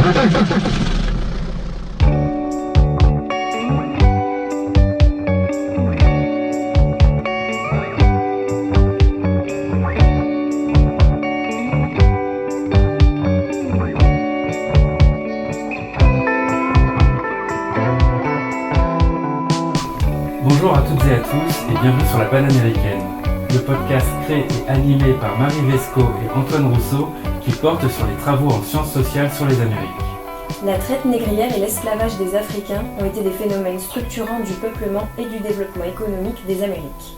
Bonjour à toutes et à tous et bienvenue sur la Panaméricaine, le podcast créé et animé par Marie Vesco et Antoine Rousseau qui porte sur les travaux en sciences sociales sur les Amériques. La traite négrière et l'esclavage des Africains ont été des phénomènes structurants du peuplement et du développement économique des Amériques.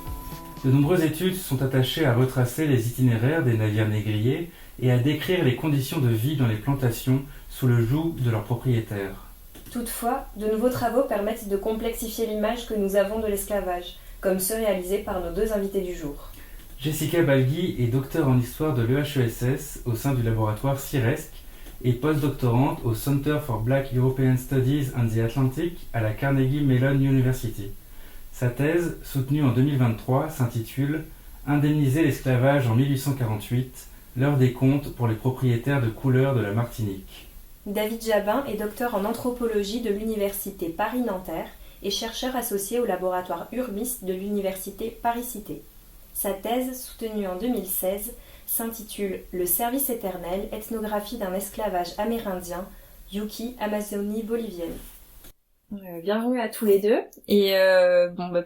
De nombreuses études sont attachées à retracer les itinéraires des navires négriers et à décrire les conditions de vie dans les plantations sous le joug de leurs propriétaires. Toutefois, de nouveaux travaux permettent de complexifier l'image que nous avons de l'esclavage, comme ceux réalisés par nos deux invités du jour. Jessica Balgui est docteure en histoire de l'EHESS au sein du laboratoire CIRESC et postdoctorante au Center for Black European Studies and the Atlantic à la Carnegie Mellon University. Sa thèse, soutenue en 2023, s'intitule « Indemniser l'esclavage en 1848, l'heure des comptes pour les propriétaires de couleur de la Martinique ». David Jabin est docteur en anthropologie de l'université Paris-Nanterre et chercheur associé au laboratoire Urbis de l'université Paris-Cité. Sa thèse, soutenue en 2016, s'intitule « Le service éternel, ethnographie d'un esclavage amérindien, Yuki, Amazonie bolivienne ». Bienvenue à tous les deux. Et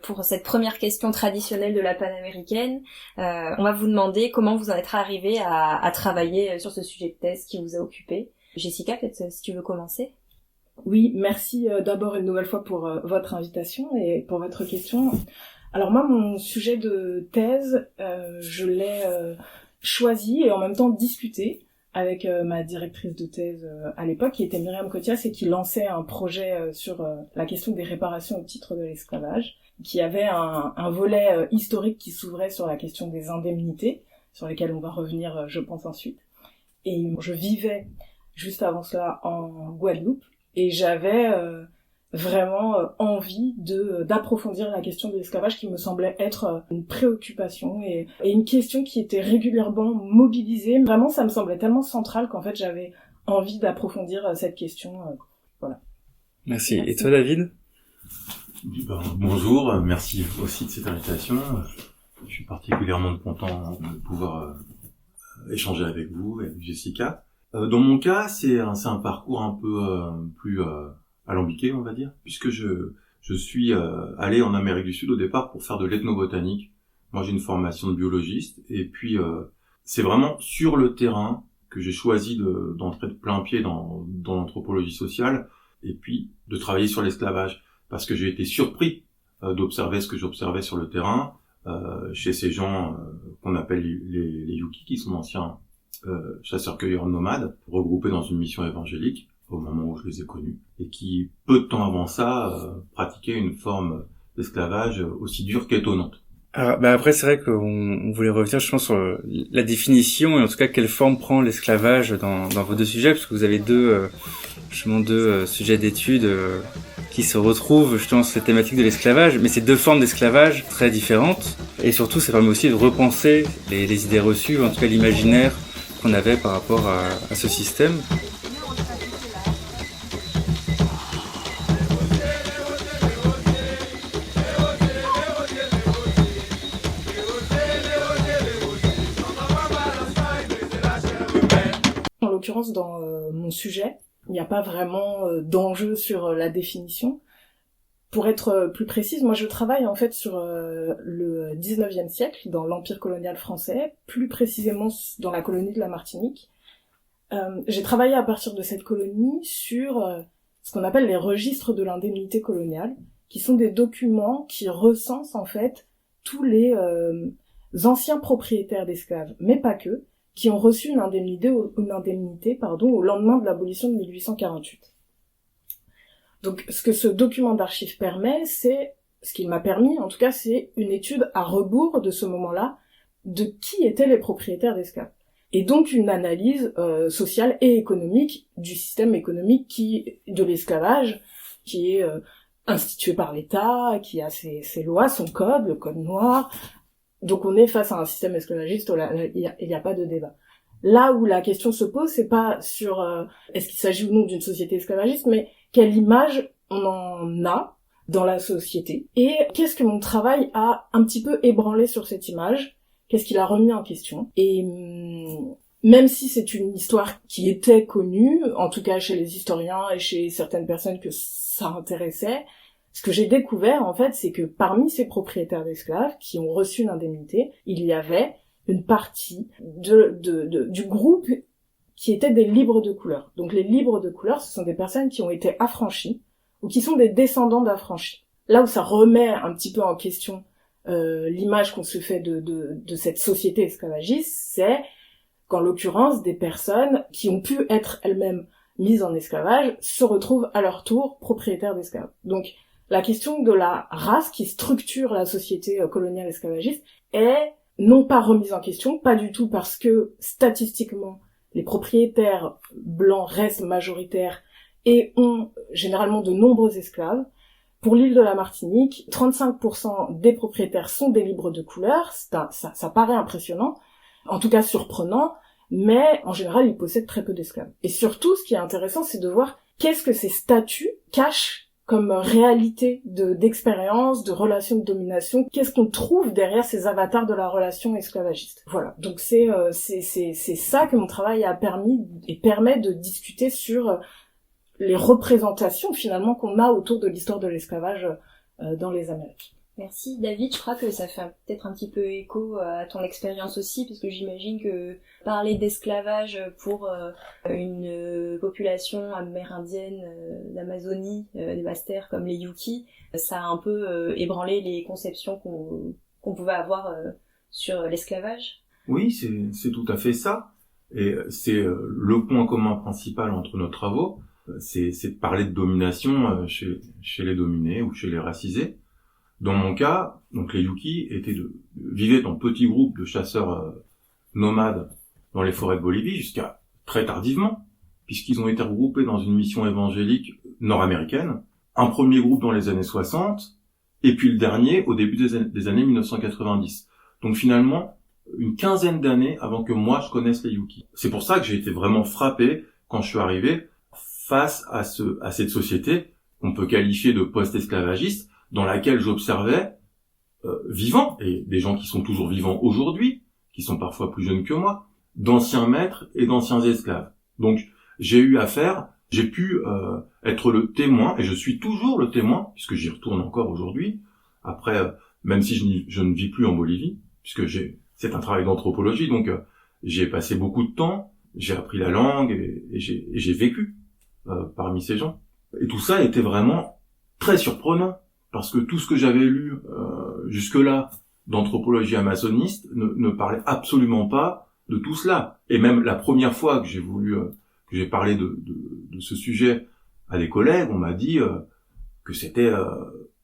pour cette première question traditionnelle de la Panaméricaine, on va vous demander comment vous en êtes arrivé à travailler sur ce sujet de thèse qui vous a occupé. Jessica, peut-être si tu veux commencer. Oui, merci d'abord une nouvelle fois pour votre invitation et pour votre question. Alors moi, mon sujet de thèse, je l'ai choisi et en même temps discuté avec ma directrice de thèse à l'époque, qui était Myriam Kotias et qui lançait un projet sur la question des réparations au titre de l'esclavage, qui avait un volet historique qui s'ouvrait sur la question des indemnités, sur lesquelles on va revenir, je pense, ensuite. Et je vivais juste avant cela en Guadeloupe, et j'avais vraiment envie d'approfondir la question de l'esclavage qui me semblait être une préoccupation et une question qui était régulièrement mobilisée. Vraiment, ça me semblait tellement central qu'en fait, j'avais envie d'approfondir cette question. Voilà. Merci. Et toi, David ? Bonjour, merci aussi de cette invitation. Je suis particulièrement content de pouvoir échanger avec vous et avec Jessica. Dans mon cas, c'est un parcours un peu plus alambiqué, on va dire, puisque je suis allé en Amérique du Sud au départ pour faire de l'ethnobotanique. Moi, j'ai une formation de biologiste, et puis c'est vraiment sur le terrain que j'ai choisi d'entrer de plein pied dans l'anthropologie sociale, et puis de travailler sur l'esclavage, parce que j'ai été surpris d'observer ce que j'observais sur le terrain chez ces gens qu'on appelle les Yuki, qui sont d'anciens chasseurs-cueilleurs nomades, regroupés dans une mission évangélique au moment où je les ai connus, et qui, peu de temps avant ça, pratiquaient une forme d'esclavage aussi dure qu'étonnante. Alors, après, c'est vrai qu'on voulait revenir, je pense, sur la définition, et en tout cas, quelle forme prend l'esclavage dans vos deux sujets, parce que vous avez deux sujets d'études qui se retrouvent justement sur cette thématique de l'esclavage, mais c'est deux formes d'esclavage très différentes, et surtout, ça permet aussi de repenser les idées reçues, en tout cas l'imaginaire qu'on avait par rapport à ce système. En l'occurrence, dans mon sujet, il n'y a pas vraiment d'enjeu sur la définition. Pour être plus précise, moi je travaille en fait sur le 19e siècle, dans l'Empire colonial français, plus précisément dans la colonie de la Martinique. J'ai travaillé à partir de cette colonie sur ce qu'on appelle les registres de l'indemnité coloniale, qui sont des documents qui recensent en fait tous les anciens propriétaires d'esclaves, mais pas que, qui ont reçu une indemnité au lendemain de l'abolition de 1848. Donc, ce que ce document d'archives permet, ce qu'il m'a permis, en tout cas, c'est une étude à rebours de ce moment-là, de qui étaient les propriétaires d'esclaves. Et donc, une analyse sociale et économique du système économique de l'esclavage, qui est institué par l'État, qui a ses lois, son code, le code noir. Donc, on est face à un système esclavagiste où il n'y a pas de débat. Là où la question se pose, c'est pas sur est-ce qu'il s'agit ou non d'une société esclavagiste, mais quelle image on en a dans la société et qu'est-ce que mon travail a un petit peu ébranlé sur cette image, qu'est-ce qu'il a remis en question. Et même si c'est une histoire qui était connue, en tout cas chez les historiens et chez certaines personnes que ça intéressait, ce que j'ai découvert en fait, c'est que parmi ces propriétaires d'esclaves qui ont reçu une indemnité, il y avait une partie du groupe qui étaient des libres de couleur. Donc les libres de couleur, ce sont des personnes qui ont été affranchies ou qui sont des descendants d'affranchis. Là où ça remet un petit peu en question l'image qu'on se fait de cette société esclavagiste, c'est qu'en l'occurrence, des personnes qui ont pu être elles-mêmes mises en esclavage se retrouvent à leur tour propriétaires d'esclaves. Donc la question de la race qui structure la société coloniale esclavagiste est non pas remise en question, pas du tout parce que statistiquement les propriétaires blancs restent majoritaires et ont généralement de nombreux esclaves. Pour l'île de la Martinique, 35% des propriétaires sont des libres de couleur, ça paraît impressionnant, en tout cas surprenant, mais en général ils possèdent très peu d'esclaves. Et surtout, ce qui est intéressant, c'est de voir qu'est-ce que ces statuts cachent comme réalité d'expérience, de relation de domination, qu'est-ce qu'on trouve derrière ces avatars de la relation esclavagiste. Voilà, donc c'est ça que mon travail a permis et permet de discuter sur les représentations finalement qu'on a autour de l'histoire de l'esclavage dans les Amériques. Merci David, je crois que ça fait peut-être un petit peu écho à ton expérience aussi, parce que j'imagine que parler d'esclavage pour une population amérindienne d'Amazonie, des Basses-Terres comme les Yuki, ça a un peu ébranlé les conceptions qu'on pouvait avoir sur l'esclavage. Oui, c'est tout à fait ça. Et c'est le point commun principal entre nos travaux, c'est de parler de domination chez les dominés ou chez les racisés. Dans mon cas, donc les Yuki vivaient dans petits groupes de chasseurs nomades dans les forêts de Bolivie jusqu'à très tardivement, puisqu'ils ont été regroupés dans une mission évangélique nord-américaine, un premier groupe dans les années 60, et puis le dernier au début des années 1990. Donc finalement, une quinzaine d'années avant que moi je connaisse les Yuki. C'est pour ça que j'ai été vraiment frappé quand je suis arrivé face à cette société qu'on peut qualifier de post-esclavagiste, dans laquelle j'observais vivants, et des gens qui sont toujours vivants aujourd'hui, qui sont parfois plus jeunes que moi, d'anciens maîtres et d'anciens esclaves. Donc j'ai pu être le témoin, et je suis toujours le témoin, puisque j'y retourne encore aujourd'hui, après, même si je ne vis plus en Bolivie, puisque c'est un travail d'anthropologie, donc j'y ai passé beaucoup de temps, j'ai appris la langue, et j'ai vécu parmi ces gens. Et tout ça était vraiment très surprenant, parce que tout ce que j'avais lu jusque-là d'anthropologie amazoniste ne parlait absolument pas de tout cela. Et même la première fois que j'ai parlé de ce sujet à des collègues, on m'a dit que c'était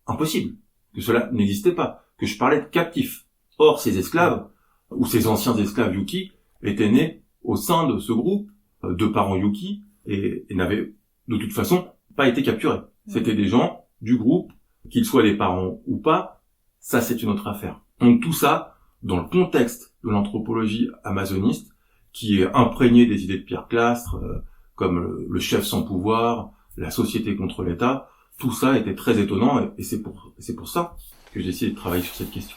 impossible, que cela n'existait pas, que je parlais de captifs. Or, ces esclaves, ou ces anciens esclaves Yuki, étaient nés au sein de ce groupe de parents Yuki et n'avaient de toute façon pas été capturés. C'était des gens du groupe, qu'ils soient des parents ou pas, ça c'est une autre affaire. Donc tout ça, dans le contexte de l'anthropologie amazoniste, qui est imprégné des idées de Pierre Clastres, comme le chef sans pouvoir, la société contre l'État, tout ça était très étonnant, et c'est pour ça que j'ai essayé de travailler sur cette question.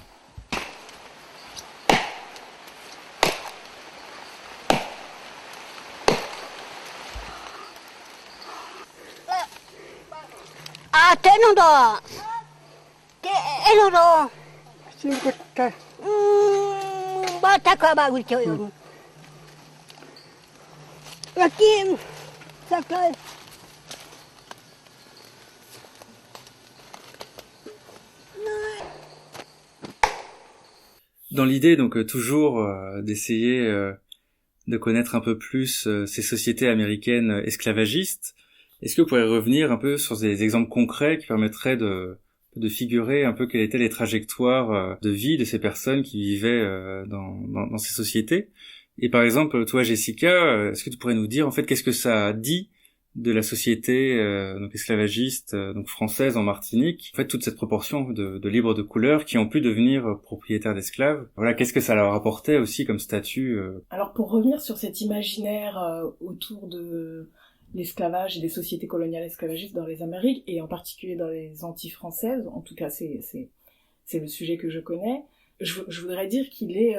Dans l'idée, donc toujours d'essayer de connaître un peu plus ces sociétés américaines esclavagistes, est-ce que vous pourriez revenir un peu sur des exemples concrets qui permettraient de figurer un peu quelles étaient les trajectoires de vie de ces personnes qui vivaient dans ces sociétés? Et par exemple, toi Jessica, est-ce que tu pourrais nous dire en fait qu'est-ce que ça dit de la société donc esclavagiste donc française en Martinique. En fait, toute cette proportion de libres de couleur qui ont pu devenir propriétaires d'esclaves. Voilà, qu'est-ce que ça leur apportait aussi comme statut Alors pour revenir sur cet imaginaire autour de l'esclavage et des sociétés coloniales esclavagistes dans les Amériques, et en particulier dans les Antilles françaises, en tout cas c'est le sujet que je connais, je voudrais dire qu'il est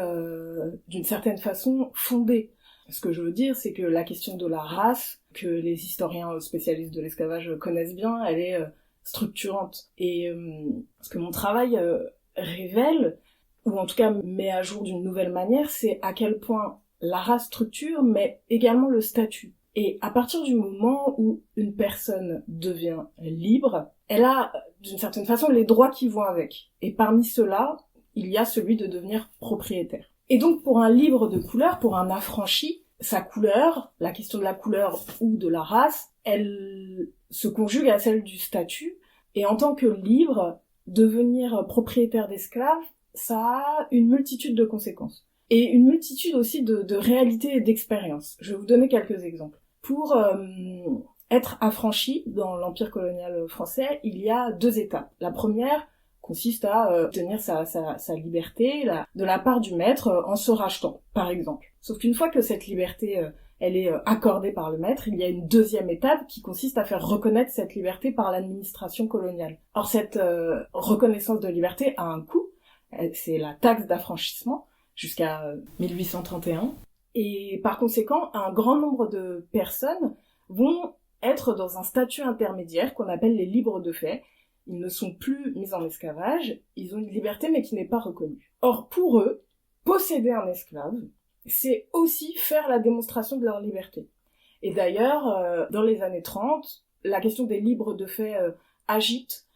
d'une certaine façon fondé. Ce que je veux dire, c'est que la question de la race, que les historiens spécialistes de l'esclavage connaissent bien, elle est structurante. Et ce que mon travail révèle, ou en tout cas met à jour d'une nouvelle manière, c'est à quel point la race structure, mais également le statut. Et à partir du moment où une personne devient libre, elle a d'une certaine façon les droits qui vont avec. Et parmi ceux-là, il y a celui de devenir propriétaire. Et donc pour un libre de couleur, pour un affranchi, sa couleur, la question de la couleur ou de la race, elle se conjugue à celle du statut. Et en tant que libre, devenir propriétaire d'esclaves, ça a une multitude de conséquences. Et une multitude aussi de réalités et d'expériences. Je vais vous donner quelques exemples. Pour être affranchi dans l'empire colonial français, il y a 2 étapes. La première consiste à obtenir sa liberté de la part du maître en se rachetant, par exemple. Sauf qu'une fois que cette liberté elle est accordée par le maître, il y a une deuxième étape qui consiste à faire reconnaître cette liberté par l'administration coloniale. Or cette reconnaissance de liberté a un coût, c'est la taxe d'affranchissement, jusqu'à 1831. Et par conséquent, un grand nombre de personnes vont être dans un statut intermédiaire qu'on appelle les libres de fait. Ils ne sont plus mis en esclavage, ils ont une liberté mais qui n'est pas reconnue. Or, pour eux, posséder un esclave, c'est aussi faire la démonstration de leur liberté. Et d'ailleurs, dans les années 30, la question des libres de fait agite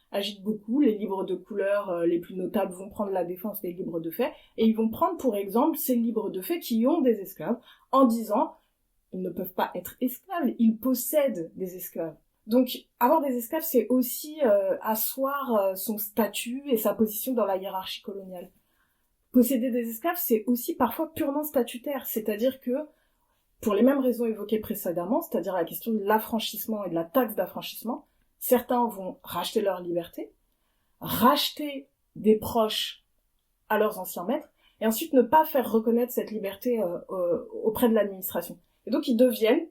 beaucoup. Les libres de couleur les plus notables vont prendre la défense des libres de fait, et ils vont prendre pour exemple ces libres de fait qui ont des esclaves, en disant ils ne peuvent pas être esclaves, ils possèdent des esclaves. Donc, avoir des esclaves, c'est aussi asseoir son statut et sa position dans la hiérarchie coloniale. Posséder des esclaves, c'est aussi parfois purement statutaire, c'est-à-dire que, pour les mêmes raisons évoquées précédemment, c'est-à-dire la question de l'affranchissement et de la taxe d'affranchissement, certains vont racheter leur liberté, racheter des proches à leurs anciens maîtres, et ensuite ne pas faire reconnaître cette liberté auprès de l'administration. Et donc, ils deviennent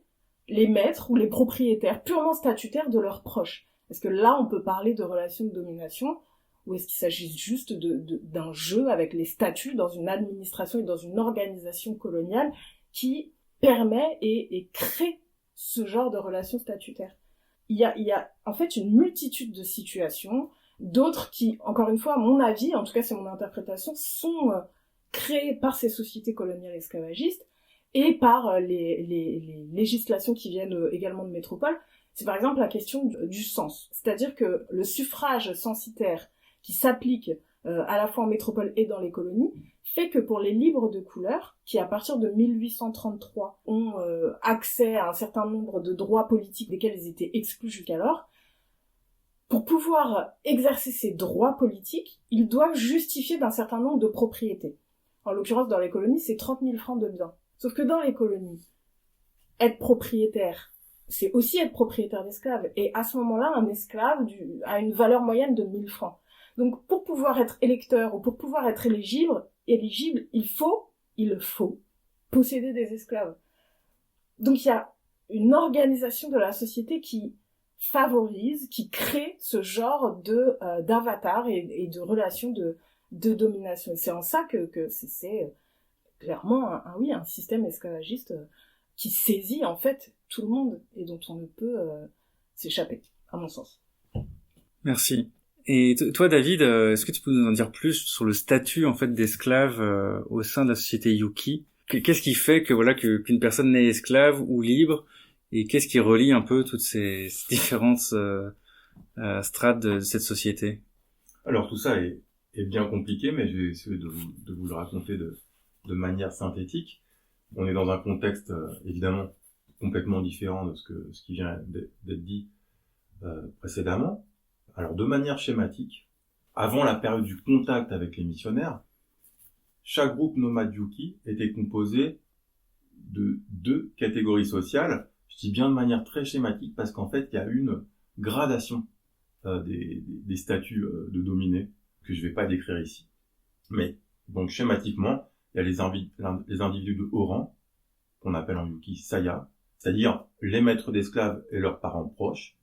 les maîtres ou les propriétaires purement statutaires de leurs proches. Est-ce que là, on peut parler de relations de domination, ou est-ce qu'il s'agit juste d'un jeu avec les statuts dans une administration et dans une organisation coloniale qui permet et crée ce genre de relations statutaires? Il y a en fait une multitude de situations, d'autres qui, encore une fois, à mon avis, en tout cas c'est mon interprétation, sont créées par ces sociétés coloniales esclavagistes, et par les législations qui viennent également de métropole. C'est par exemple la question du cens. C'est-à-dire que le suffrage censitaire qui s'applique à la fois en métropole et dans les colonies fait que pour les libres de couleur, qui à partir de 1833 ont accès à un certain nombre de droits politiques desquels ils étaient exclus jusqu'alors, pour pouvoir exercer ces droits politiques, ils doivent justifier d'un certain nombre de propriétés. En l'occurrence, dans les colonies, c'est 30 000 francs de biens. Sauf que dans les colonies, être propriétaire, c'est aussi être propriétaire d'esclaves. Et à ce moment-là, un esclave a une valeur moyenne de 1000 francs. Donc, pour pouvoir être électeur ou pour pouvoir être éligible, il faut posséder des esclaves. Donc, il y a une organisation de la société qui favorise, qui crée ce genre d'avatar et de relations de domination. Et c'est en ça que c'est clairement un système esclavagiste qui saisit en fait tout le monde et dont on ne peut s'échapper, à mon sens. Merci. Et toi, David, est-ce que tu peux nous en dire plus sur le statut en fait d'esclave au sein de la société Yuki? Qu'est-ce qui fait qu'une personne n'est esclave ou libre, et qu'est-ce qui relie un peu toutes ces différentes strates de cette société? Alors tout ça est bien compliqué, mais je vais essayer de vous le raconter de manière synthétique. On est dans un contexte évidemment complètement différent de ce qui vient d'être dit précédemment. Alors de manière schématique, avant la période du contact avec les missionnaires, chaque groupe nomade Yuki était composé de 2 catégories sociales Je dis bien de manière très schématique parce qu'en fait, il y a une gradation des statuts de dominés que je vais pas décrire ici. Mais donc schématiquement, il y a les individus de haut rang, qu'on appelle en yuki saya, c'est-à-dire les maîtres d'esclaves et leurs parents proches,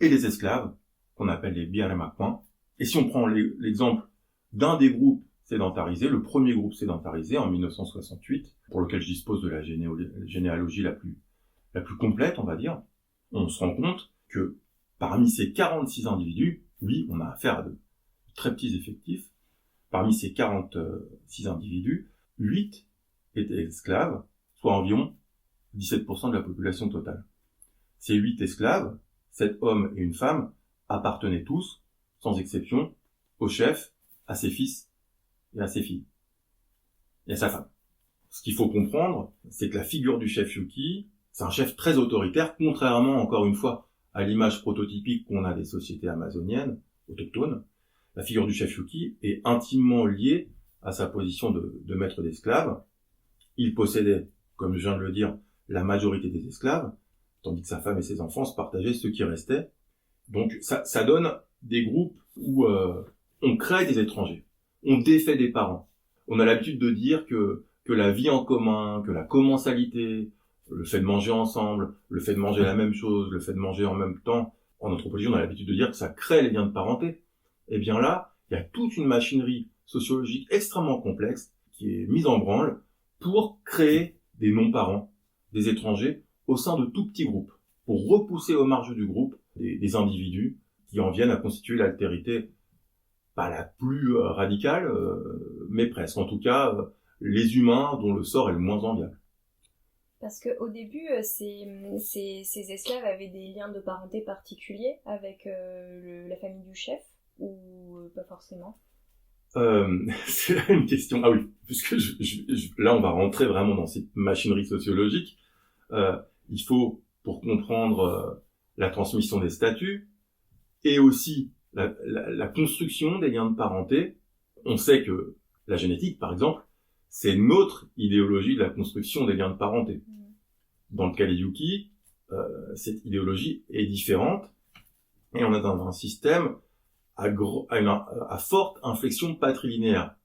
et les esclaves, qu'on appelle les biaremakwan. Et si on prend l'exemple d'un des groupes sédentarisés, le premier groupe sédentarisé en 1968, pour lequel je dispose de la généalogie la plus complète, on va dire, on se rend compte que parmi ces 46 individus, oui, on a affaire à de très petits effectifs. Parmi ces 46 individus, 8 étaient esclaves, soit environ 17% de la population totale. Ces 8 esclaves, 7 hommes et une femme, appartenaient tous, sans exception, au chef, à ses fils et à ses filles, et à sa femme. Ce qu'il faut comprendre, c'est que la figure du chef yuki, c'est un chef très autoritaire, contrairement, encore une fois, à l'image prototypique qu'on a des sociétés amazoniennes, autochtones. La figure du chef yuki est intimement liée à sa position de maître d'esclaves. Il possédait, comme je viens de le dire, la majorité des esclaves, tandis que sa femme et ses enfants se partageaient ceux qui restaient. Donc ça donne des groupes où on crée des étrangers, on défait des parents. On a l'habitude de dire que la vie en commun, que la commensalité, le fait de manger ensemble, le fait de manger la même chose, le fait de manger en même temps, en anthropologie, on a l'habitude de dire que ça crée les liens de parenté. Eh bien là, il y a toute une machinerie sociologique extrêmement complexe qui est mise en branle pour créer des non-parents, des étrangers, au sein de tout petits groupes, pour repousser aux marges du groupe des individus qui en viennent à constituer l'altérité, pas la plus radicale, mais presque. En tout cas, les humains dont le sort est le moins enviable. Parce qu'au début, ces esclaves avaient des liens de parenté particuliers avec la famille du chef, ou pas forcément? C'est là une question. Ah oui, puisque là on va rentrer vraiment dans cette machinerie sociologique. Il faut, pour comprendre la transmission des statuts et aussi la construction des liens de parenté, on sait que la génétique, par exemple, c'est notre idéologie de la construction des liens de parenté. Dans le cas des yuki, cette idéologie est différente et on est dans un système à forte inflexion patrilinéaire.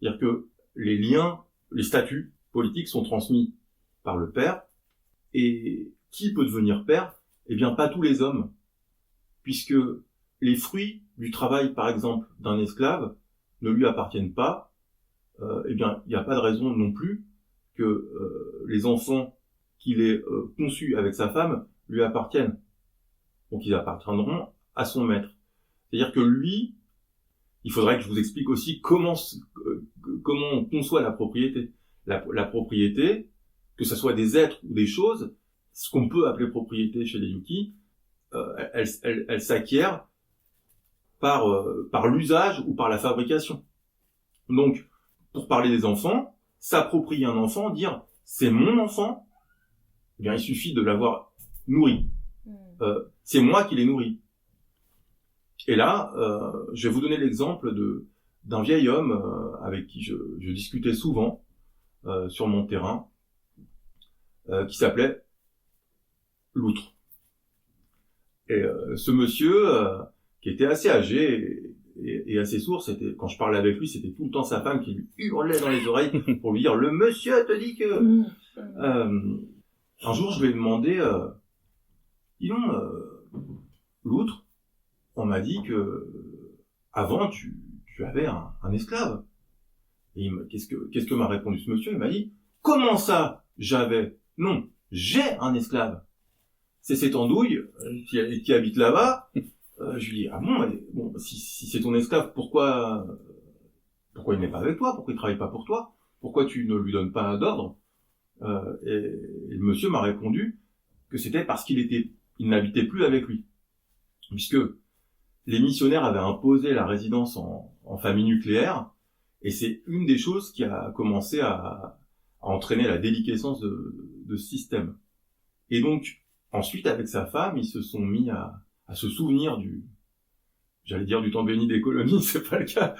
C'est-à-dire que les statuts politiques sont transmis par le père, et qui peut devenir père? Eh bien, pas tous les hommes, puisque les fruits du travail, par exemple, d'un esclave ne lui appartiennent pas. Eh bien, il n'y a pas de raison non plus que les enfants qu'il ait conçus avec sa femme lui appartiennent. Donc, ils appartiendront à son maître. C'est-à-dire que lui, il faudrait que je vous explique aussi comment on conçoit la propriété. La propriété, que ce soit des êtres ou des choses, ce qu'on peut appeler propriété chez les yuki, elle s'acquiert par l'usage ou par la fabrication. Donc, pour parler des enfants, s'approprier un enfant, dire c'est mon enfant, eh bien il suffit de l'avoir nourri. C'est moi qui l'ai nourri. Et là, je vais vous donner l'exemple d'un vieil homme avec qui je discutais souvent sur mon terrain, qui s'appelait Loutre. Et ce monsieur, qui était assez âgé et assez sourd, quand je parlais avec lui, c'était tout le temps sa femme qui lui hurlait dans les oreilles pour lui dire « Le monsieur te dit que... » Un jour, je lui ai demandé « Dis donc, Loutre, on m'a dit que avant tu avais un esclave. » Et qu'est-ce que m'a répondu ce monsieur? Il m'a dit « Comment ça, j'avais? Non, j'ai un esclave. C'est cette andouille qui habite là-bas. » Je lui dis « Ah bon, si c'est ton esclave, pourquoi il n'est pas avec toi? Pourquoi il travaille pas pour toi? Pourquoi tu ne lui donnes pas d'ordre ?» Et le monsieur m'a répondu que c'était parce qu'il n'habitait plus avec lui. Puisque les missionnaires avaient imposé la résidence en famille nucléaire, et c'est une des choses qui a commencé à entraîner la déliquescence de ce système. Et donc, ensuite, avec sa femme, ils se sont mis à se souvenir j'allais dire du temps béni des colonies, c'est pas le cas,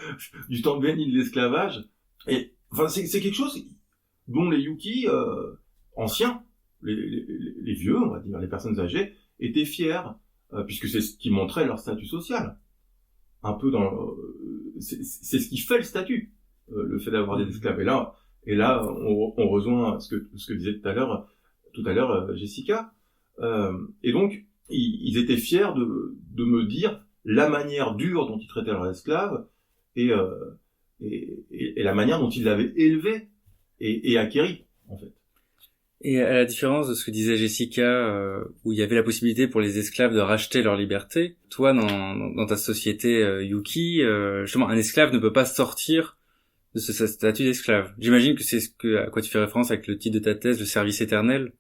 du temps béni de l'esclavage. Et enfin, c'est quelque chose dont les yuki anciens les vieux, on va dire, les personnes âgées, étaient fiers, puisque c'est ce qui montrait leur statut social. Un peu c'est ce qui fait le statut, le fait d'avoir des esclaves. Et là, on rejoint ce que disait tout à l'heure Jessica. Et donc, ils étaient fiers de me dire la manière dure dont ils traitaient leurs esclaves et la manière dont ils l'avaient élevé et acquéri, en fait. Et à la différence de ce que disait Jessica, où il y avait la possibilité pour les esclaves de racheter leur liberté, toi, dans ta société Yuki, justement, un esclave ne peut pas sortir de ce statut d'esclave. J'imagine que c'est à quoi tu fais référence avec le titre de ta thèse, le service éternel.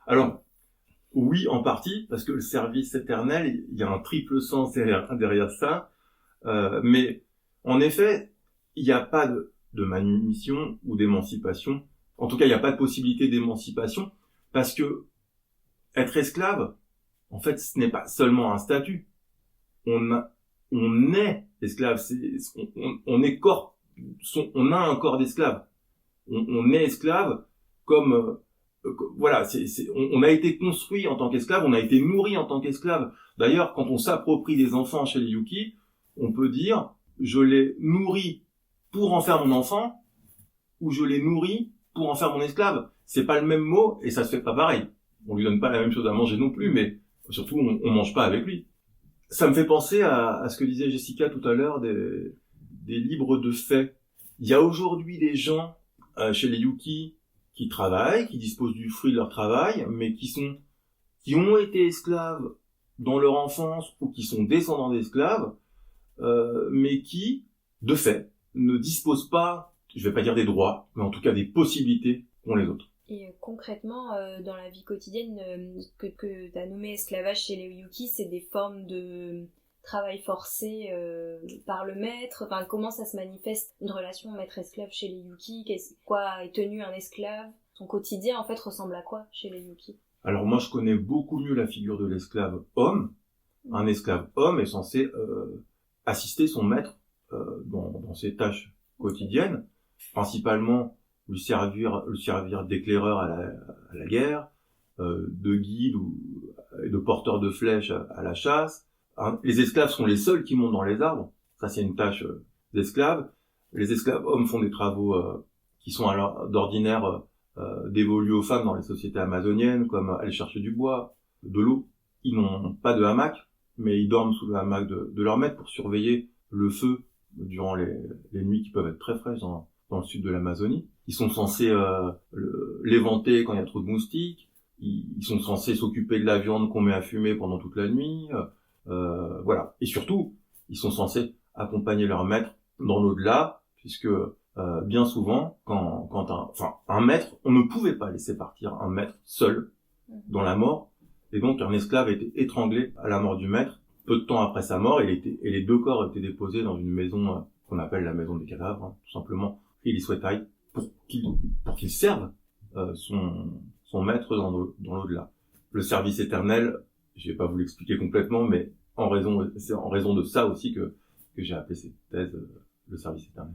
Alors, oui, en partie, parce que le service éternel, il y a un triple sens derrière ça, mais en effet, il n'y a pas de manumission ou d'émancipation. En tout cas, il n'y a pas de possibilité d'émancipation, parce que être esclave, en fait, ce n'est pas seulement un statut. On est esclave, on est on a un corps d'esclave. On est esclave comme voilà, on a été construit en tant qu'esclave, on a été nourri en tant qu'esclave. D'ailleurs, quand on s'approprie des enfants chez les Yuki, on peut dire je les nourris pour en faire mon enfant, ou je les nourris pour en faire mon esclave. C'est pas le même mot et ça se fait pas pareil. On lui donne pas la même chose à manger non plus, mais surtout on mange pas avec lui. Ça me fait penser à ce que disait Jessica tout à l'heure des livres de fait. Il y a aujourd'hui des gens chez les Yuki qui travaillent, qui disposent du fruit de leur travail, mais qui ont été esclaves dans leur enfance ou qui sont descendants d'esclaves, mais qui, de fait, ne disposent pas, je vais pas dire des droits, mais en tout cas des possibilités qu'ont les autres. Et concrètement, dans la vie quotidienne, que tu as nommé esclavage chez les Yuki, c'est des formes de travail forcé par le maître. Enfin, comment ça se manifeste une relation maître-esclave chez les Yuki? Quoi est tenu un esclave? Son quotidien, en fait, ressemble à quoi chez les Yuki? Alors moi, je connais beaucoup mieux la figure de l'esclave homme. Un esclave homme est censé assister son maître dans ses tâches quotidiennes, principalement lui servir d'éclaireur à la guerre, de guide ou de porteur de flèches à la chasse. Les esclaves sont les seuls qui montent dans les arbres. Ça, c'est une tâche d'esclave. Les esclaves hommes font des travaux qui sont alors d'ordinaire dévolus aux femmes dans les sociétés amazoniennes, comme aller chercher du bois, de l'eau. Ils n'ont pas de hamac, mais ils dorment sous le hamac de leur maître pour surveiller le feu durant les nuits qui peuvent être très fraîches dans le sud de l'Amazonie. Ils sont censés l'éventer quand il y a trop de moustiques. Ils sont censés s'occuper de la viande qu'on met à fumer pendant toute la nuit. Voilà. Et surtout, ils sont censés accompagner leur maître dans l'au-delà, puisque bien souvent, quand un maître, on ne pouvait pas laisser partir un maître seul dans la mort, et donc un esclave était étranglé à la mort du maître. Peu de temps après sa mort, et les deux corps étaient déposés dans une maison qu'on appelle la maison des cadavres, tout simplement, Iliswetai, pour qu'il serve son maître dans l'au-delà. Le service éternel, je vais pas vous l'expliquer complètement, mais c'est en raison de ça aussi que j'ai appelé cette thèse le service éternel.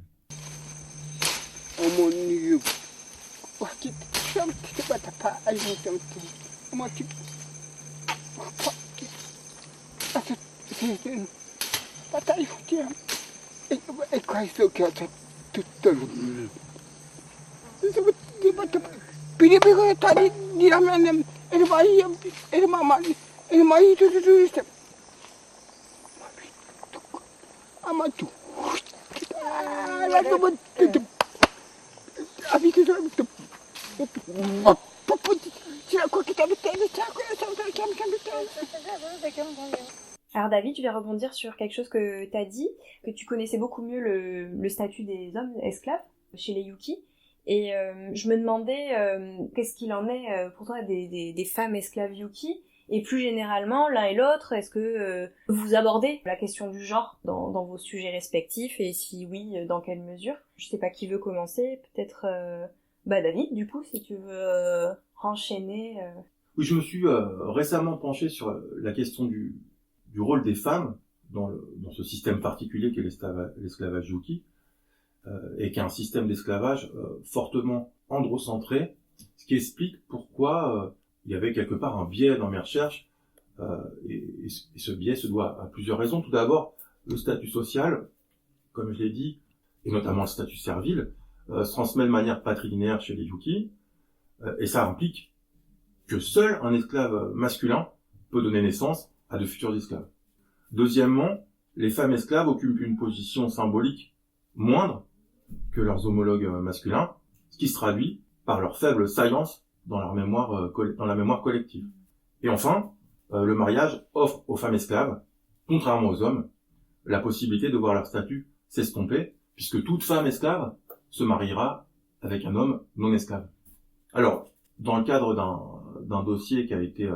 Alors David, je vais rebondir sur quelque chose que tu as dit, que tu connaissais beaucoup mieux le statut des hommes esclaves chez les Yuki. Et je me demandais qu'est-ce qu'il en est pour toi des femmes esclaves Yuki, et plus généralement l'un et l'autre, est-ce que vous abordez la question du genre dans vos sujets respectifs, et si oui, dans quelle mesure? Je sais pas qui veut commencer, peut-être David, du coup, si tu veux renchaîner. Oui, je me suis récemment penché sur la question du rôle des femmes dans ce système particulier qu'est l'esclavage Yuki, et qui est un système d'esclavage fortement androcentré, Ce qui explique pourquoi il y avait quelque part un biais dans mes recherches, et ce biais se doit à plusieurs raisons. Tout d'abord, le statut social, comme je l'ai dit, et notamment le statut servile, se transmet de manière patrilinéaire chez les Yuki, et ça implique que seul un esclave masculin peut donner naissance à de futurs esclaves. Deuxièmement, les femmes esclaves occupent une position symbolique moindre que leurs homologues masculins, ce qui se traduit par leur faible salience dans la mémoire collective. Et enfin, le mariage offre aux femmes esclaves, contrairement aux hommes, la possibilité de voir leur statut s'estomper, puisque toute femme esclave se mariera avec un homme non esclave. Alors, dans le cadre d'un dossier qui a été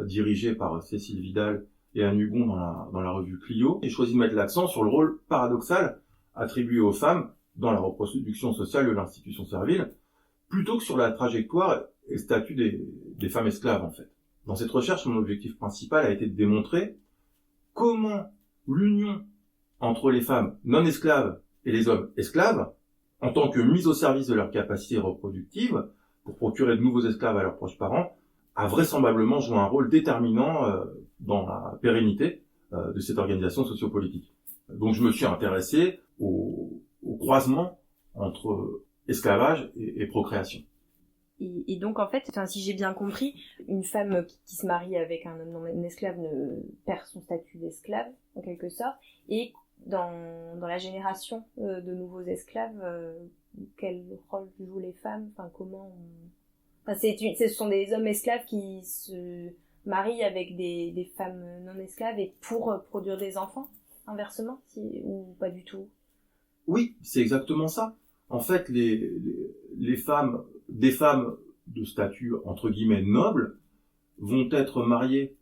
dirigé par Cécile Vidal et Anne Hugon dans la revue Clio, j'ai choisi de mettre l'accent sur le rôle paradoxal attribué aux femmes dans la reproduction sociale de l'institution servile, plutôt que sur la trajectoire et le statut des femmes esclaves, en fait. Dans cette recherche, mon objectif principal a été de démontrer comment l'union entre les femmes non esclaves et les hommes esclaves, en tant que mise au service de leurs capacités reproductives, pour procurer de nouveaux esclaves à leurs proches parents, a vraisemblablement joué un rôle déterminant dans la pérennité de cette organisation sociopolitique. Donc je me suis intéressé au croisement entre esclavage et procréation. Et donc en fait, si j'ai bien compris, une femme qui se marie avec un homme non esclave perd son statut d'esclave, en quelque sorte, et dans la génération de nouveaux esclaves, quel rôle jouent les femmes, ce sont des hommes esclaves qui se marient avec des femmes non esclaves et pour produire des enfants, inversement, ou pas du tout? Oui, c'est exactement ça. En fait, des femmes de statut entre guillemets noble vont être mariées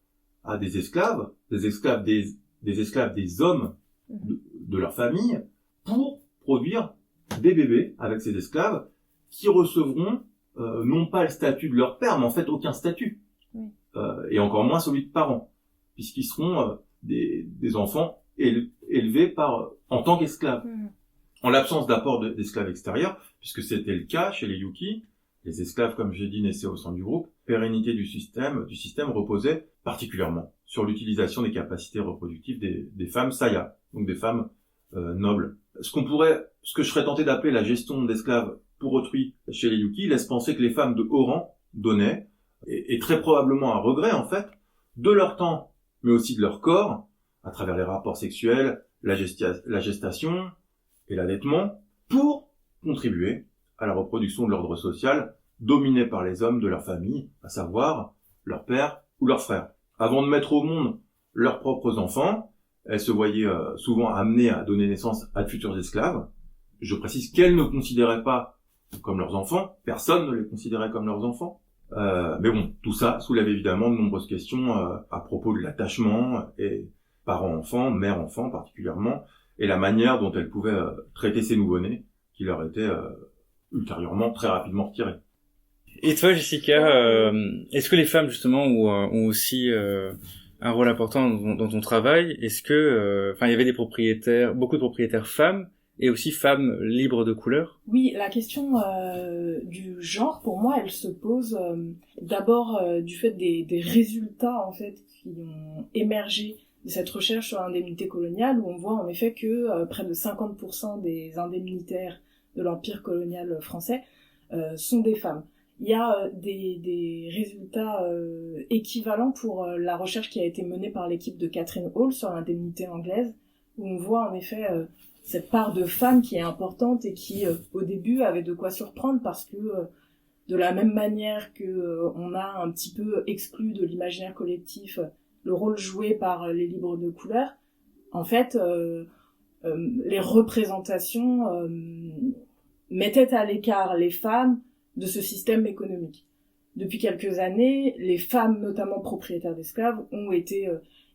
à des esclaves des hommes de leur famille pour produire des bébés avec ces esclaves qui recevront non pas le statut de leur père, mais en fait aucun statut, et encore moins celui de parents, puisqu'ils seront des enfants élevés en tant qu'esclaves. En l'absence d'apport d'esclaves extérieurs, puisque c'était le cas chez les Yuki, les esclaves, comme j'ai dit, naissaient au sein du groupe, pérennité du système reposait particulièrement sur l'utilisation des capacités reproductives des femmes saya, donc des femmes nobles. Ce que je serais tenté d'appeler la gestion d'esclaves pour autrui chez les Yuki laisse penser que les femmes de haut rang donnaient, et très probablement à regret en fait, de leur temps, mais aussi de leur corps, à travers les rapports sexuels, la gestation et l'allaitement, pour contribuer à la reproduction de l'ordre social dominé par les hommes de leur famille, à savoir leur père ou leur frère. Avant de mettre au monde leurs propres enfants, elles se voyaient souvent amenées à donner naissance à de futurs esclaves. Je précise qu'elles ne considéraient pas comme leurs enfants, personne ne les considérait comme leurs enfants. Mais bon, tout ça soulève évidemment de nombreuses questions à propos de l'attachement, et parents-enfants, mères-enfants particulièrement, et la manière dont elles pouvaient traiter ces nouveau-nés qui leur étaient ultérieurement très rapidement retirés. Et toi, Jessica, est-ce que les femmes justement ont aussi un rôle important dans ton travail? Est-ce que, il y avait beaucoup de propriétaires femmes et aussi femmes libres de couleur? Oui, la question du genre, pour moi, elle se pose d'abord du fait des résultats en fait qui ont émergé de cette recherche sur l'indemnité coloniale, où on voit en effet que près de 50% des indemnitaires de l'empire colonial français sont des femmes. Il y a des résultats équivalents pour la recherche qui a été menée par l'équipe de Catherine Hall sur l'indemnité anglaise, où on voit en effet cette part de femmes qui est importante et qui, au début, avait de quoi surprendre parce que, de la même manière que on a un petit peu exclu de l'imaginaire collectif le rôle joué par les libres de couleur, en fait, les représentations mettaient à l'écart les femmes de ce système économique. Depuis quelques années, les femmes, notamment propriétaires d'esclaves, ont été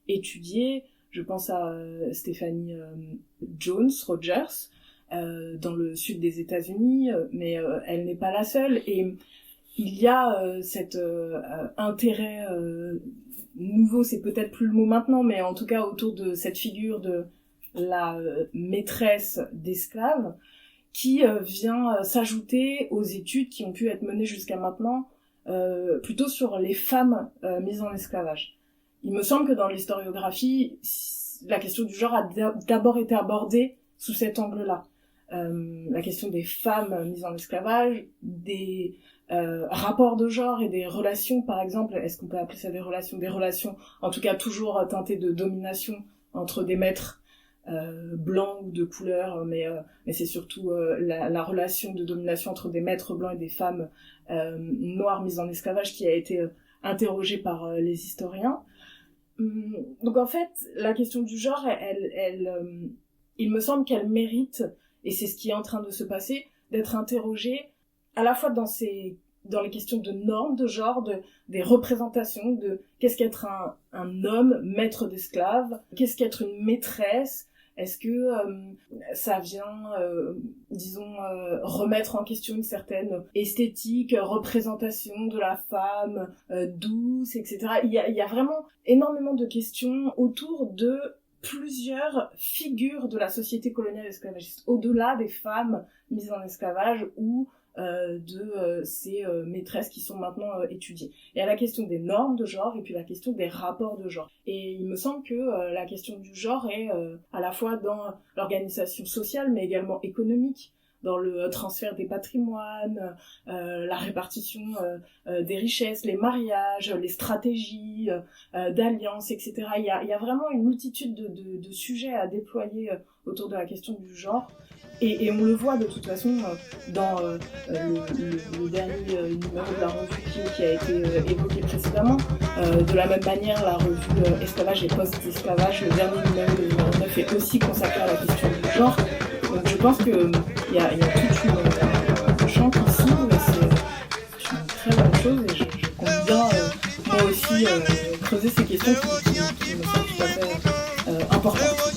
étudiées. Je pense à Stephanie Jones Rogers, dans le sud des États-Unis, mais elle n'est pas la seule. Et il y a cet intérêt nouveau, c'est peut-être plus le mot maintenant, mais en tout cas autour de cette figure de la maîtresse d'esclaves, qui vient s'ajouter aux études qui ont pu être menées jusqu'à maintenant, plutôt sur les femmes mises en esclavage. Il me semble que dans l'historiographie, la question du genre a d'abord été abordée sous cet angle-là. La question des femmes mises en esclavage, des rapports de genre et des relations, par exemple, est-ce qu'on peut appeler ça des relations, en tout cas toujours teintées de domination entre des maîtres blancs ou de couleur, mais c'est surtout la relation de domination entre des maîtres blancs et des femmes noires mises en esclavage qui a été interrogée par les historiens. Donc en fait, la question du genre, il me semble qu'elle mérite, et c'est ce qui est en train de se passer, d'être interrogée à la fois dans les questions de normes de genre, des représentations, de qu'est-ce qu'être un homme maître d'esclaves, qu'est-ce qu'être une maîtresse. Est-ce que ça vient, remettre en question une certaine esthétique, représentation de la femme douce, etc. Il y a vraiment énormément de questions autour de plusieurs figures de la société coloniale esclavagiste, au-delà des femmes mises en esclavage ou de ces maîtresses qui sont maintenant étudiées. Il y a la question des normes de genre et puis la question des rapports de genre. Et il me semble que la question du genre est à la fois dans l'organisation sociale mais également économique, dans le transfert des patrimoines, la répartition des richesses, les mariages, les stratégies d'alliance, etc. Il y a vraiment une multitude de sujets à déployer autour de la question du genre. Et on le voit de toute façon dans le dernier numéro de la revue qui a été évoqué précédemment. De la même manière, la revue Esclavage et Post-Esclavage, le dernier numéro, le numéro 9, est aussi consacré à la question du genre. Donc je pense qu'il y a toute une champ ici, mais c'est une très bonne chose et je compte bien moi aussi creuser ces questions qui me semblent tout à fait importantes.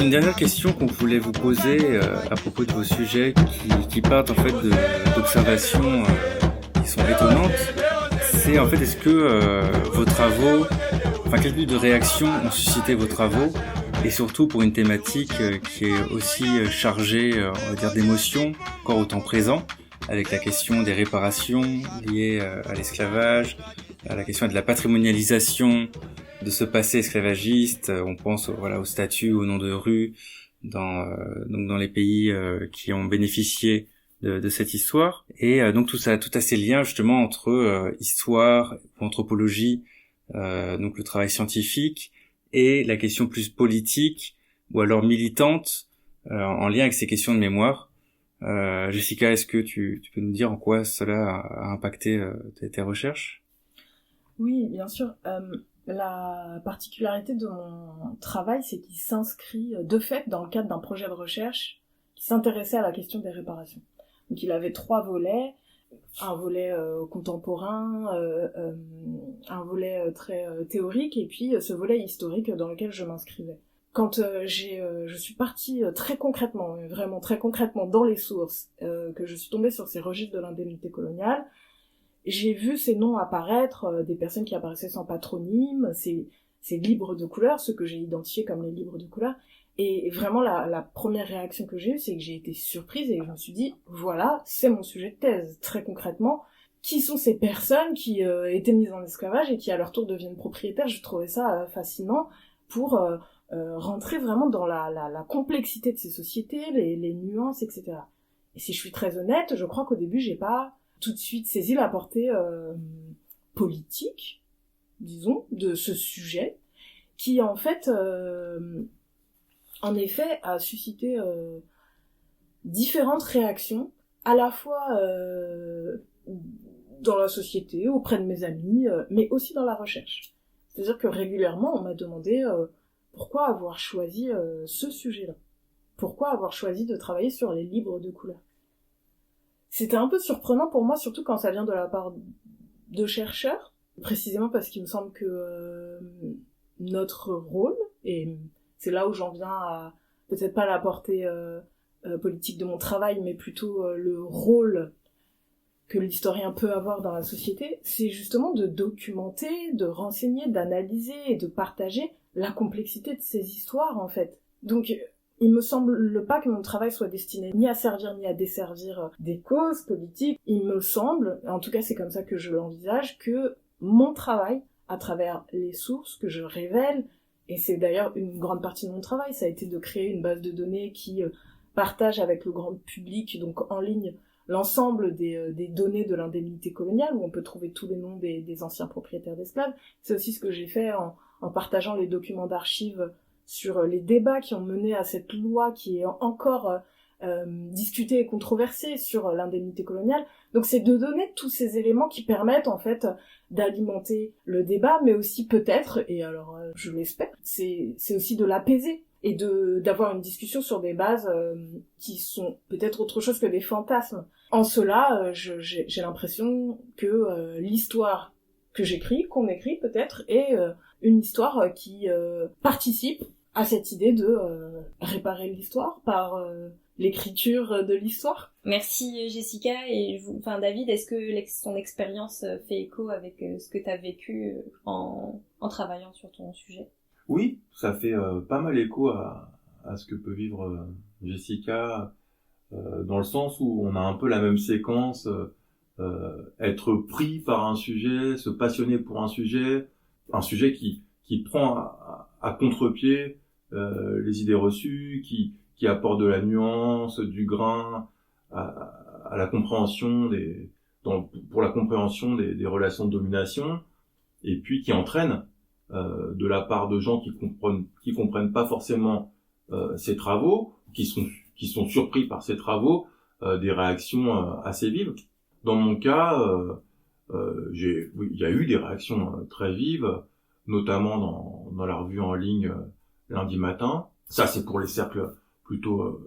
Une dernière question qu'on voulait vous poser à propos de vos sujets qui partent en fait d'observations qui sont étonnantes, c'est en fait est-ce que vos travaux, quel type de réactions ont suscité vos travaux, et surtout pour une thématique qui est aussi chargée, on va dire, d'émotions, encore au temps présent, avec la question des réparations liées à l'esclavage, à la question de la patrimonialisation de ce passé esclavagiste. On pense au statut, au nom de rue donc dans les pays qui ont bénéficié de cette histoire. Et donc tout à ces liens justement entre histoire, anthropologie, donc le travail scientifique, et la question plus politique ou alors militante en lien avec ces questions de mémoire. Jessica, est-ce que tu peux nous dire en quoi cela a impacté tes recherches ? Oui, bien sûr. La particularité de mon travail, c'est qu'il s'inscrit de fait dans le cadre d'un projet de recherche qui s'intéressait à la question des réparations. Donc il avait 3 volets, un volet contemporain, un volet très théorique, et puis ce volet historique dans lequel je m'inscrivais. Quand je suis partie très concrètement, vraiment très concrètement dans les sources, que je suis tombée sur ces registres de l'indemnité coloniale, j'ai vu ces noms apparaître, des personnes qui apparaissaient sans patronyme, ces livres de couleur, ceux que j'ai identifiés comme les livres de couleur. Et vraiment, la première réaction que j'ai eue, c'est que j'ai été surprise et je me suis dit, voilà, c'est mon sujet de thèse. Très concrètement, qui sont ces personnes qui étaient mises en esclavage et qui à leur tour deviennent propriétaires? Je trouvais ça fascinant pour rentrer vraiment dans la complexité de ces sociétés, les nuances, etc. Et si je suis très honnête, je crois qu'au début, j'ai pas tout de suite saisi la portée politique, disons, de ce sujet, qui en fait, en effet, a suscité différentes réactions à la fois dans la société, auprès de mes amis, mais aussi dans la recherche. C'est-à-dire que régulièrement, on m'a demandé pourquoi avoir choisi ce sujet-là. Pourquoi avoir choisi de travailler sur les livres de couleur. C'était un peu surprenant pour moi, surtout quand ça vient de la part de chercheurs, précisément parce qu'il me semble que notre rôle, et c'est là où j'en viens à peut-être pas la portée politique de mon travail, mais plutôt le rôle que l'historien peut avoir dans la société, c'est justement de documenter, de renseigner, d'analyser et de partager la complexité de ces histoires, en fait. Donc, il me semble pas que mon travail soit destiné ni à servir ni à desservir des causes politiques. Il me semble, en tout cas c'est comme ça que je l'envisage, que mon travail, à travers les sources que je révèle, et c'est d'ailleurs une grande partie de mon travail, ça a été de créer une base de données qui partage avec le grand public, donc en ligne, l'ensemble des données de l'indemnité coloniale, où on peut trouver tous les noms des anciens propriétaires d'esclaves. C'est aussi ce que j'ai fait en partageant les documents d'archives sur les débats qui ont mené à cette loi qui est encore discutée et controversée sur l'indemnité coloniale. Donc c'est de donner tous ces éléments qui permettent en fait d'alimenter le débat, mais aussi peut-être, et alors je l'espère, c'est aussi de l'apaiser et d'avoir une discussion sur des bases qui sont peut-être autre chose que des fantasmes. En cela, j'ai l'impression que l'histoire que j'écris, qu'on écrit peut-être, est une histoire qui participe à cette idée de réparer l'histoire par l'écriture de l'histoire. Merci Jessica, et David, est-ce que ton expérience fait écho avec ce que tu as vécu en travaillant sur ton sujet? Oui, ça fait pas mal écho à ce que peut vivre Jessica, dans le sens où on a un peu la même séquence, être pris par un sujet, se passionner pour un sujet qui prend à contre-pied les idées reçues, qui apporte de la nuance, du grain à la compréhension pour la compréhension des relations de domination, et puis qui entraîne de la part de gens qui comprennent pas forcément ces travaux, qui sont surpris par ces travaux, des réactions assez vives. Dans mon cas, il y a eu des réactions très vives, notamment dans la revue en ligne lundi matin. Ça, c'est pour les cercles plutôt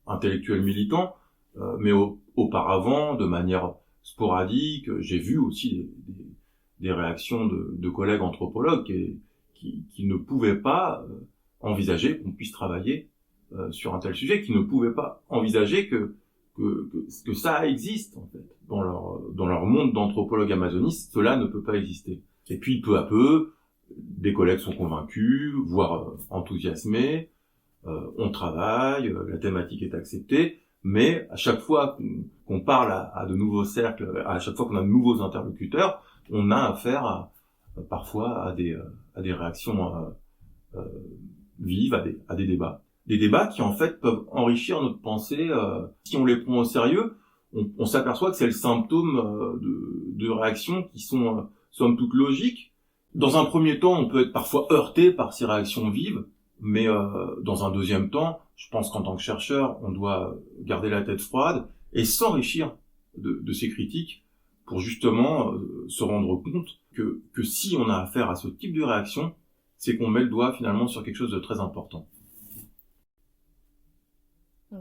intellectuels militants, mais auparavant, de manière sporadique, j'ai vu aussi des réactions de collègues anthropologues qui ne pouvaient pas envisager qu'on puisse travailler sur un tel sujet, qui ne pouvaient pas envisager que ça existe en fait dans leur monde d'anthropologues amazonistes. Cela ne peut pas exister. Et puis peu à peu, des collègues sont convaincus, voire enthousiasmés. On travaille, la thématique est acceptée, mais à chaque fois qu'on parle à de nouveaux cercles, à chaque fois qu'on a de nouveaux interlocuteurs, on a affaire parfois à des réactions vives, à des débats. Des débats qui en fait peuvent enrichir notre pensée. Si on les prend au sérieux, on s'aperçoit que c'est le symptôme de réactions qui sont somme toute logiques. Dans un premier temps, on peut être parfois heurté par ces réactions vives, mais dans un deuxième temps, je pense qu'en tant que chercheur, on doit garder la tête froide et s'enrichir de ces critiques pour justement se rendre compte que si on a affaire à ce type de réaction, c'est qu'on met le doigt finalement sur quelque chose de très important.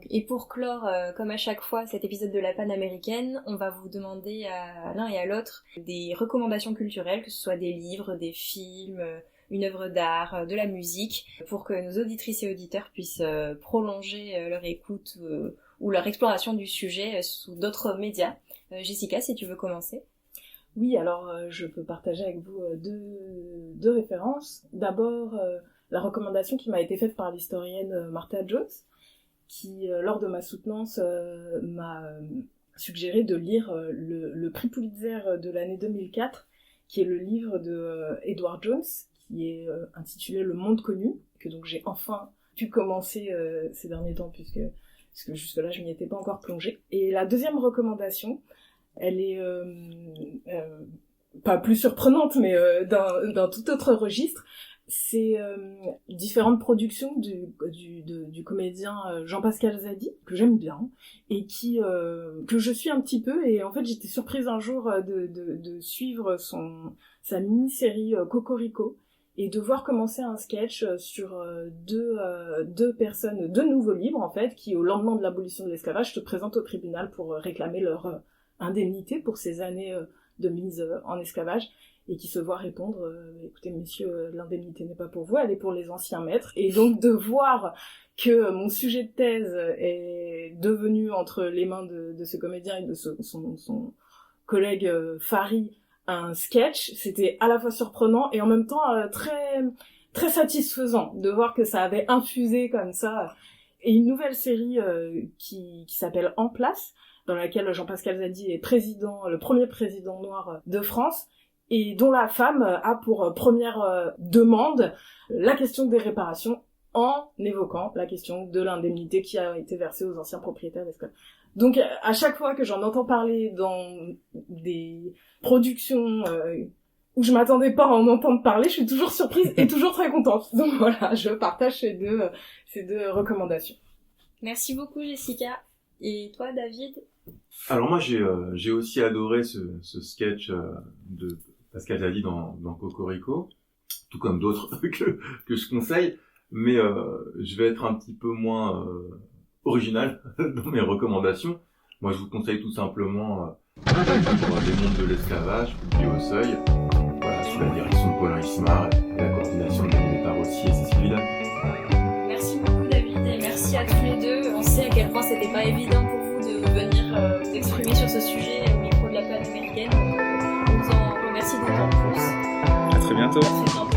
Et pour clore, comme à chaque fois, cet épisode de la Panaméricaine, on va vous demander à l'un et à l'autre des recommandations culturelles, que ce soit des livres, des films, une œuvre d'art, de la musique, pour que nos auditrices et auditeurs puissent prolonger leur écoute ou leur exploration du sujet sous d'autres médias. Jessica, si tu veux commencer. Oui, alors je peux partager avec vous deux références. D'abord, la recommandation qui m'a été faite par l'historienne Martha Jones, qui, lors de ma soutenance, m'a suggéré de lire le prix Pulitzer de l'année 2004, qui est le livre de Edward Jones, qui est intitulé Le Monde connu, que donc j'ai enfin pu commencer ces derniers temps, puisque jusque-là je n'y étais pas encore plongée. Et la deuxième recommandation, elle est pas plus surprenante, mais d'un tout autre registre. C'est différentes productions du comédien Jean-Pascal Zadi, que j'aime bien, et que je suis un petit peu, et en fait j'étais surprise un jour de suivre sa mini-série Cocorico, et de voir commencer un sketch sur deux personnes, deux nouveaux libres en fait, qui au lendemain de l'abolition de l'esclavage se présentent au tribunal pour réclamer leur indemnité pour ces années de mise en esclavage, et qui se voient répondre écoutez messieurs, l'indemnité n'est pas pour vous, elle est pour les anciens maîtres. Et donc de voir que mon sujet de thèse est devenu entre les mains de ce comédien et de son collègue Fary un sketch, c'était à la fois surprenant et en même temps très très satisfaisant de voir que ça avait infusé comme ça. Et une nouvelle série qui s'appelle En place, dans laquelle Jean-Pascal Zadi est président, le premier président noir de France, et dont la femme a pour première demande la question des réparations, en évoquant la question de l'indemnité qui a été versée aux anciens propriétaires d'esclaves. Donc à chaque fois que j'en entends parler dans des productions où je m'attendais pas à en entendre parler, je suis toujours surprise et toujours très contente. Donc voilà, je partage ces deux recommandations. Merci beaucoup Jessica. Et toi David? Alors moi j'ai aussi adoré ce sketch de Pascal Zadi dans Cocorico, tout comme d'autres que je conseille, mais je vais être un petit peu moins original dans mes recommandations. Moi je vous conseille tout simplement Les mondes de l'esclavage, publié au Seuil, voilà, sous la direction de Paulin Ismar et la coordination de Denis Tarossier et Cécile Vidal. Merci beaucoup David et merci à tous les deux. On sait à quel point c'était pas évident pour vous de venir vous exprimer sur ce sujet au micro de la Panaméricaine. On vous en remercie d'autant plus. À très bientôt. À très bientôt.